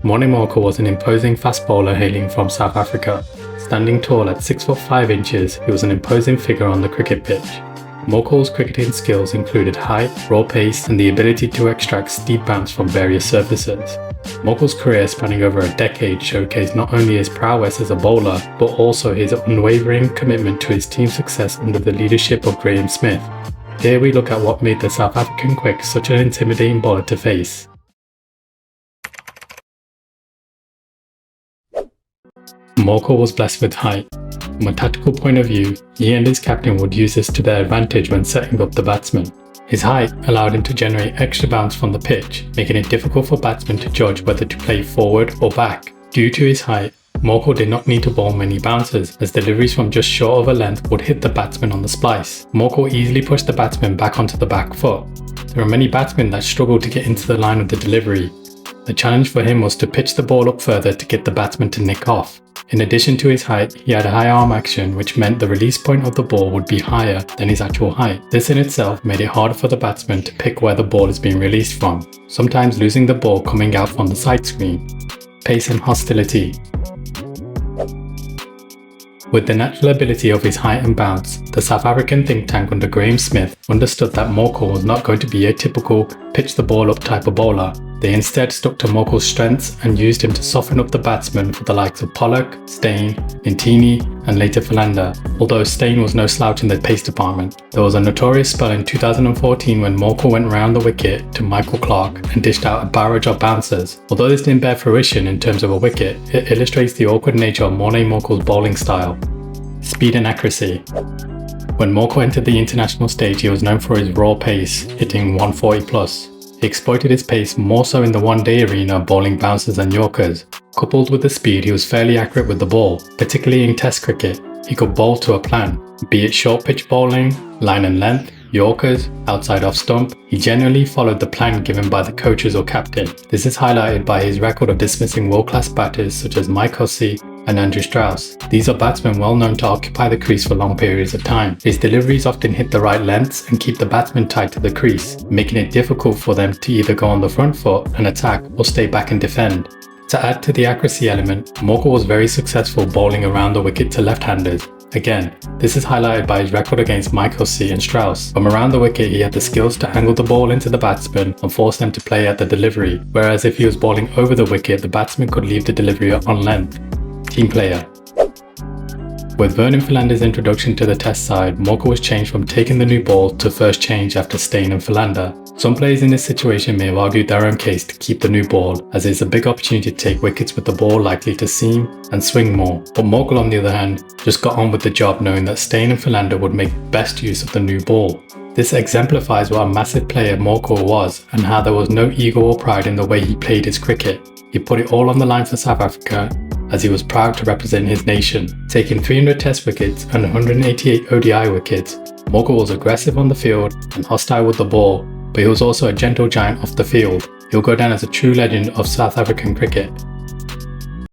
Morne Morkel was an imposing fast bowler hailing from South Africa. Standing tall at 6 foot 5 inches, he was an imposing figure on the cricket pitch. Morkel's cricketing skills included height, raw pace, and the ability to extract steep bounce from various surfaces. Morkel's career spanning over a decade showcased not only his prowess as a bowler, but also his unwavering commitment to his team's success under the leadership of Graham Smith. Here we look at what made the South African quick such an intimidating bowler to face. Morkel was blessed with height. From a tactical point of view, he and his captain would use this to their advantage when setting up the batsmen. His height allowed him to generate extra bounce from the pitch, making it difficult for batsmen to judge whether to play forward or back. Due to his height, Morkel did not need to bowl many bounces, as deliveries from just short of a length would hit the batsman on the splice. Morkel easily pushed the batsman back onto the back foot. There are many batsmen that struggled to get into the line of the delivery. The challenge for him was to pitch the ball up further to get the batsman to nick off. In addition to his height, he had a high arm action, which meant the release point of the ball would be higher than his actual height. This in itself made it harder for the batsman to pick where the ball is being released from, sometimes losing the ball coming out from the side screen. Pace and hostility. With the natural ability of his height and bounce, the South African think tank under Graham Smith understood that Morkel was not going to be a typical pitch the ball up type of bowler. They instead stuck to Morkel's strengths and used him to soften up the batsmen for the likes of Pollock, Steyn, Intini and later Philander, although Steyn was no slouch in the pace department. There was a notorious spell in 2014 when Morkel went round the wicket to Michael Clarke and dished out a barrage of bouncers. Although this didn't bear fruition in terms of a wicket, it illustrates the awkward nature of Morne Morkel's bowling style. Speed and accuracy. When Morkel entered the international stage, he was known for his raw pace, hitting 140 plus. He exploited his pace more so in the one-day arena, bowling bouncers and yorkers. Coupled with the speed, he was fairly accurate with the ball, particularly in Test cricket. He could bowl to a plan, be it short pitch bowling, line and length, yorkers, outside off stump. He generally followed the plan given by the coaches or captain. This is highlighted by his record of dismissing world-class batters such as Mike Hussey and Andrew Strauss. These are batsmen well known to occupy the crease for long periods of time. His deliveries often hit the right lengths and keep the batsman tight to the crease, making it difficult for them to either go on the front foot and attack or stay back and defend. To add to the accuracy element, Morkel was very successful bowling around the wicket to left-handers. Again, this is highlighted by his record against Mike Hussey and Strauss. From around the wicket, he had the skills to angle the ball into the batsman and force them to play at the delivery, whereas if he was bowling over the wicket, the batsman could leave the delivery on length. Team player. With Vernon Philander's introduction to the Test side, Morkel was changed from taking the new ball to first change after Steyn and Philander. Some players in this situation may have argued their own case to keep the new ball, as it's a big opportunity to take wickets with the ball likely to seam and swing more. But Morkel, on the other hand, just got on with the job knowing that Steyn and Philander would make best use of the new ball. This exemplifies what a massive player Morkel was and how there was no ego or pride in the way he played his cricket. He put it all on the line for South Africa, as he was proud to represent his nation. Taking 300 Test wickets and 188 ODI wickets, Morkel was aggressive on the field and hostile with the ball, but he was also a gentle giant off the field. He'll go down as a true legend of South African cricket.